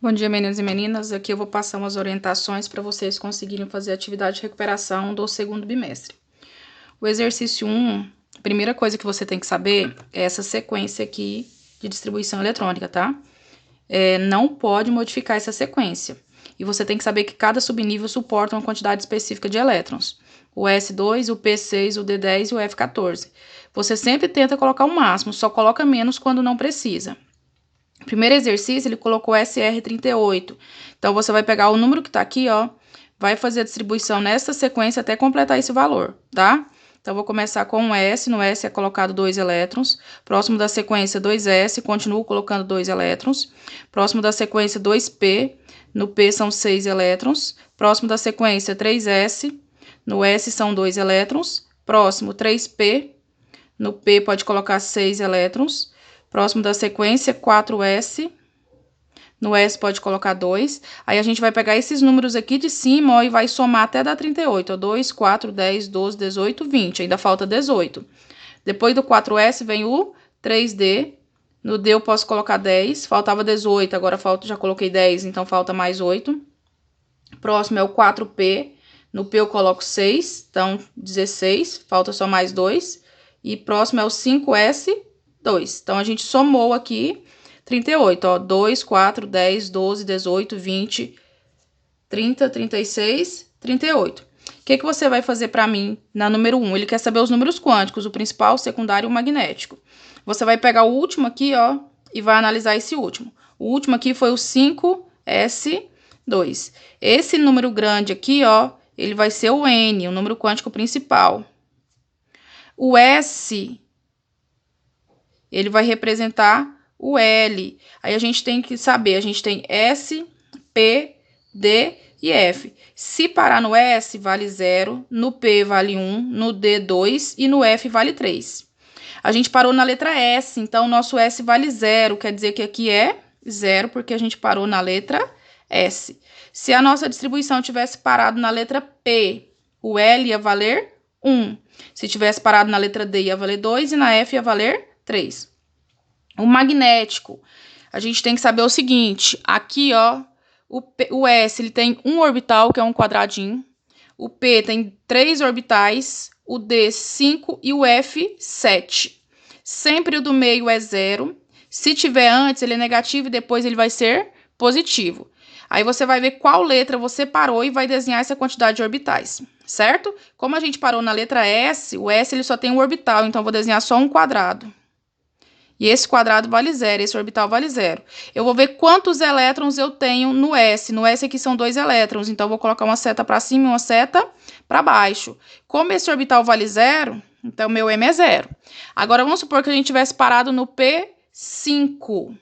Bom dia, meninos e meninas. Aqui eu vou passar umas orientações para vocês conseguirem fazer a atividade de recuperação do segundo bimestre. O exercício 1, a primeira coisa que você tem que saber é essa sequência aqui de distribuição eletrônica, tá? Não pode modificar essa sequência. E você tem que saber que cada subnível suporta uma quantidade específica de elétrons. O S2, o P6, o D10 e o F14. Você sempre tenta colocar o máximo, só coloca menos quando não precisa. O primeiro exercício, ele colocou SR38. Então, você vai pegar o número que tá aqui, ó, vai fazer a distribuição nessa sequência até completar esse valor, tá? Então, vou começar com um S, no S é colocado 2 elétrons. Próximo da sequência, 2S, continuo colocando 2 elétrons. Próximo da sequência, 2P, no P são 6 elétrons. Próximo da sequência, 3S, no S são 2 elétrons. Próximo, 3P, no P pode colocar 6 elétrons. Próximo da sequência, 4S. No S pode colocar 2. Aí a gente vai pegar esses números aqui de cima, ó, e vai somar até dar 38. Ó, 2, 4, 10, 12, 18, 20. Ainda falta 18. Depois do 4S vem o 3D. No D eu posso colocar 10. Faltava 18, agora já coloquei 10, então falta mais 8. Próximo é o 4P. No P eu coloco 6, então 16. Falta só mais 2. E próximo é o 5S. 2. Então, a gente somou aqui 38, ó, 2, 4, 10, 12, 18, 20, 30, 36, 38. O que você vai fazer para mim na número 1? Ele quer saber os números quânticos, o principal, o secundário e o magnético. Você vai pegar o último aqui, ó, e vai analisar esse último. O último aqui foi o 5S2. Esse número grande aqui, ó, ele vai ser o N, o número quântico principal. O S, ele vai representar o L. Aí a gente tem que saber, a gente tem S, P, D e F. Se parar no S, vale 0, no P vale 1, no D 2 e no F vale 3. A gente parou na letra S, então o nosso S vale 0, quer dizer que aqui é 0, porque a gente parou na letra S. Se a nossa distribuição tivesse parado na letra P, o L ia valer 1. Se tivesse parado na letra D, ia valer 2 e na F ia valer 3. O magnético, a gente tem que saber o seguinte, aqui, ó, o S, ele tem um orbital, que é um quadradinho, o P tem 3 orbitais, o D 5 e o F 7. Sempre o do meio é 0, se tiver antes ele é negativo e depois ele vai ser positivo. Aí você vai ver qual letra você parou e vai desenhar essa quantidade de orbitais, certo? Como a gente parou na letra S, o S ele só tem um orbital, então eu vou desenhar só um quadrado. E esse quadrado vale 0, esse orbital vale 0. Eu vou ver quantos elétrons eu tenho no S. No S aqui são 2 elétrons, então eu vou colocar uma seta para cima e uma seta para baixo. Como esse orbital vale 0, então meu M é 0. Agora vamos supor que a gente tivesse parado no P5.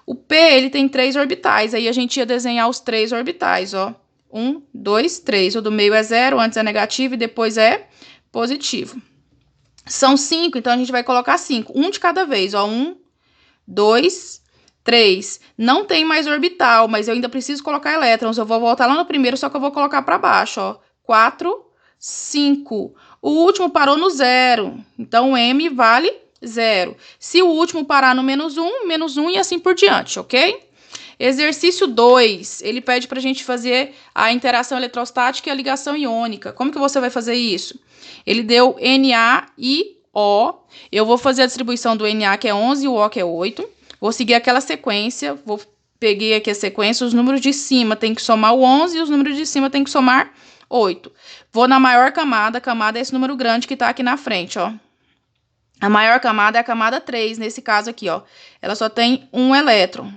O P ele tem 3 orbitais, aí a gente ia desenhar os 3 orbitais, ó. 1, 2, 3. O do meio é 0, antes é negativo e depois é positivo. São 5, então a gente vai colocar 5. Um de cada vez, ó. 1, 2, 3. Não tem mais orbital, mas eu ainda preciso colocar elétrons. Eu vou voltar lá no primeiro, só que eu vou colocar para baixo, ó. 4, 5. O último parou no 0, então o M vale 0. Se o último parar no menos 1 e assim por diante, ok? Exercício 2, ele pede para a gente fazer a interação eletrostática e a ligação iônica. Como que você vai fazer isso? Ele deu Na e O. Eu vou fazer a distribuição do Na, que é 11, e o O, que é 8. Vou seguir aquela sequência. Peguei aqui a sequência. Os números de cima tem que somar o 11 e os números de cima tem que somar 8. Vou na maior camada. A camada é esse número grande que está aqui na frente, ó. A maior camada é a camada 3, nesse caso aqui, ó. Ela só tem um elétron.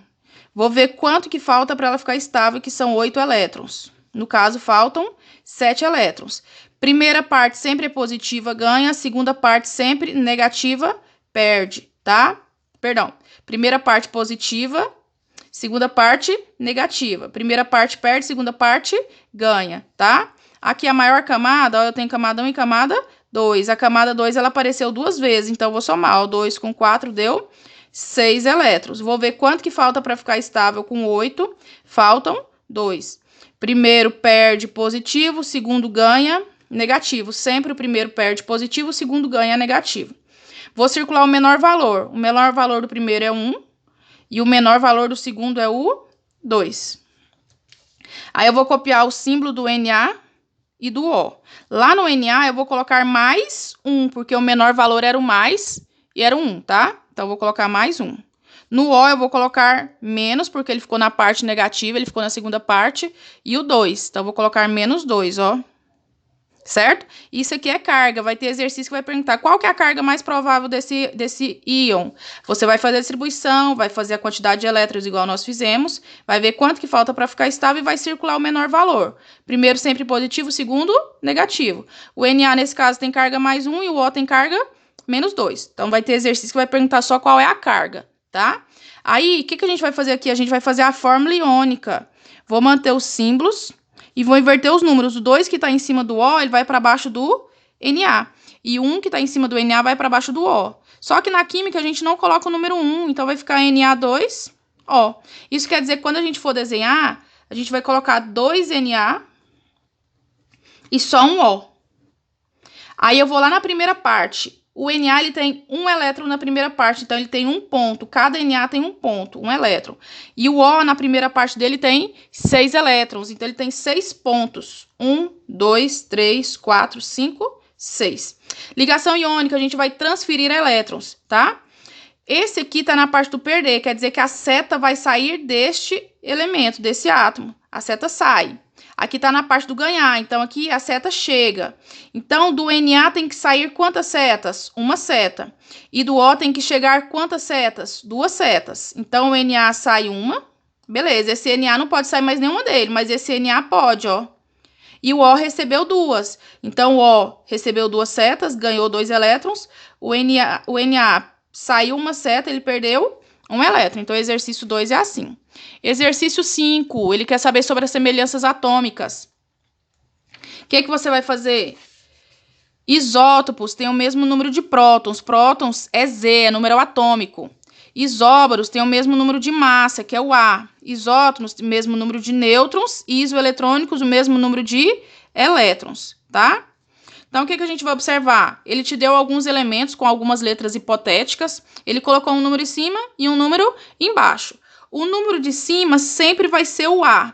Vou ver quanto que falta para ela ficar estável, que são 8 elétrons. No caso, faltam 7 elétrons. Primeira parte sempre é positiva, ganha. Segunda parte sempre negativa, perde, tá? Perdão. Primeira parte positiva, segunda parte negativa. Primeira parte perde, segunda parte ganha, tá? Aqui a maior camada, ó, eu tenho camada 1 e camada 2. A camada 2, ela apareceu 2 vezes, então eu vou somar. Ó, 2 com 4 deu 6 elétrons. Vou ver quanto que falta para ficar estável com 8. Faltam 2. Primeiro perde positivo, segundo ganha negativo. Sempre o primeiro perde positivo, o segundo ganha negativo. Vou circular o menor valor. O menor valor do primeiro é 1 e o menor valor do segundo é o 2. Aí eu vou copiar o símbolo do Na e do O. Lá no Na eu vou colocar mais 1, porque o menor valor era o mais e era o 1, tá? Então eu vou colocar mais 1. No O eu vou colocar menos, porque ele ficou na parte negativa, ele ficou na segunda parte, e o 2. Então eu vou colocar menos 2, ó. Certo? Isso aqui é carga. Vai ter exercício que vai perguntar qual que é a carga mais provável desse íon. Você vai fazer a distribuição, vai fazer a quantidade de elétrons igual nós fizemos, vai ver quanto que falta para ficar estável e vai circular o menor valor. Primeiro sempre positivo, segundo negativo. O Na nesse caso tem carga mais 1 e o O tem carga menos 2. Então vai ter exercício que vai perguntar só qual é a carga, tá? Aí, o que a gente vai fazer aqui? A gente vai fazer a fórmula iônica. Vou manter os símbolos e vou inverter os números. O 2 que está em cima do O, ele vai para baixo do Na. E o 1 que está em cima do Na vai para baixo do O. Só que na química a gente não coloca o número 1, então vai ficar Na2O. Isso quer dizer que quando a gente for desenhar, a gente vai colocar 2 Na e só um O. Aí eu vou lá na primeira parte. O Na ele tem um elétron na primeira parte, então ele tem um ponto. Cada Na tem um ponto, um elétron. E o O na primeira parte dele tem 6 elétrons, então ele tem 6 pontos. 1, 2, 3, 4, 5, 6. Ligação iônica, a gente vai transferir elétrons, tá? Esse aqui tá na parte do perder, quer dizer que a seta vai sair deste elemento, desse átomo. A seta sai. Aqui tá na parte do ganhar, então aqui a seta chega. Então, do Na tem que sair quantas setas? Uma seta. E do O tem que chegar quantas setas? 2 setas. Então, o Na sai uma. Beleza, esse Na não pode sair mais nenhuma dele, mas esse Na pode, ó. E o O recebeu 2. Então, o O recebeu 2 setas, ganhou 2 elétrons. O Na saiu uma seta, ele perdeu um elétron. Então, o exercício 2 é assim. Exercício 5, ele quer saber sobre as semelhanças atômicas. O que você vai fazer? Isótopos têm o mesmo número de prótons. Prótons é Z, é número atômico. Isóbaros têm o mesmo número de massa, que é o A. Isótons têm o mesmo número de nêutrons. E isoeletrônicos, o mesmo número de elétrons, tá? Então, o que a gente vai observar? Ele te deu alguns elementos com algumas letras hipotéticas. Ele colocou um número em cima e um número embaixo. O número de cima sempre vai ser o A.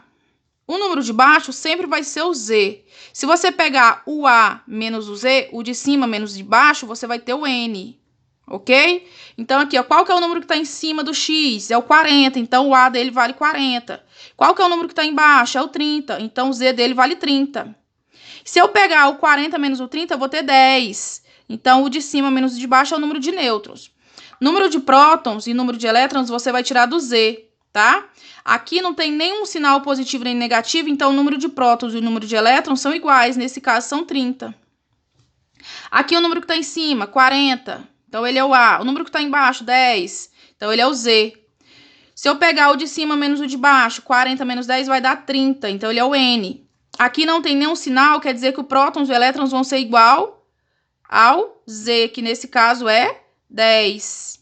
O número de baixo sempre vai ser o Z. Se você pegar o A menos o Z, o de cima menos o de baixo, você vai ter o N. Ok? Então, aqui, ó, qual que é o número que está em cima do X? É o 40, então o A dele vale 40. Qual que é o número que está embaixo? É o 30, então o Z dele vale 30. Se eu pegar o 40 menos o 30, eu vou ter 10. Então, o de cima menos o de baixo é o número de nêutrons. Número de prótons e número de elétrons você vai tirar do Z, tá? Aqui não tem nenhum sinal positivo nem negativo, então o número de prótons e o número de elétrons são iguais, nesse caso são 30. Aqui o número que está em cima, 40, então ele é o A. O número que está embaixo, 10, então ele é o Z. Se eu pegar o de cima menos o de baixo, 40 menos 10 vai dar 30, então ele é o N. Aqui não tem nenhum sinal, quer dizer que o prótons e elétrons vão ser igual ao Z, que nesse caso é 10.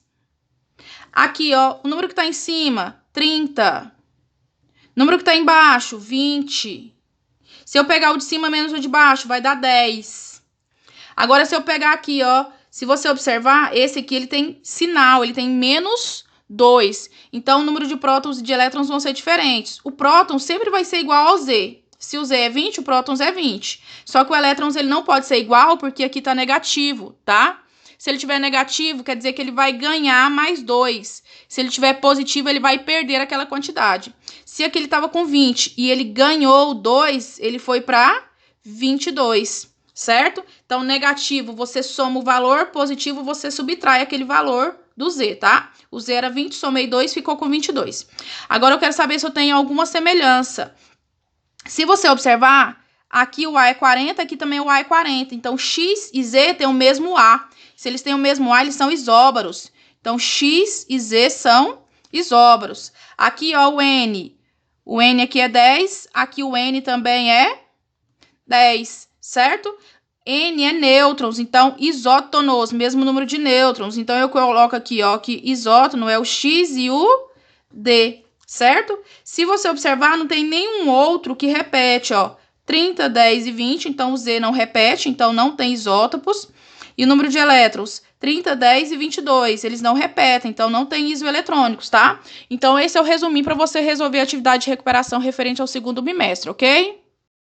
Aqui, ó, o número que está em cima, 30. Número que está embaixo, 20. Se eu pegar o de cima menos o de baixo, vai dar 10. Agora, se eu pegar aqui, ó, se você observar, esse aqui ele tem sinal, ele tem menos 2. Então, o número de prótons e de elétrons vão ser diferentes. O próton sempre vai ser igual ao Z. Se o Z é 20, o prótons é 20. Só que o elétrons ele não pode ser igual porque aqui está negativo, tá? Se ele tiver negativo, quer dizer que ele vai ganhar mais 2. Se ele tiver positivo, ele vai perder aquela quantidade. Se aqui ele estava com 20 e ele ganhou 2, ele foi para 22, certo? Então, negativo, você soma o valor, positivo, você subtrai aquele valor do Z, tá? O Z era 20, somei 2, ficou com 22. Agora, eu quero saber se eu tenho alguma semelhança. Se você observar, aqui o A é 40, aqui também o A é 40. Então, X e Z têm o mesmo A. Se eles têm o mesmo A, eles são isóbaros. Então, X e Z são isóbaros. Aqui, ó, o N. O N aqui é 10, aqui o N também é 10, certo? N é nêutrons, então isótonos, mesmo número de nêutrons. Então, eu coloco aqui, ó, que isótono é o X e o D, certo? Se você observar, não tem nenhum outro que repete, ó. 30, 10 e 20, então o Z não repete, então não tem isótopos. E o número de elétrons? 30, 10 e 22. Eles não repetem, então não tem isoeletrônicos, tá? Então, esse é o resuminho para você resolver a atividade de recuperação referente ao segundo bimestre, ok?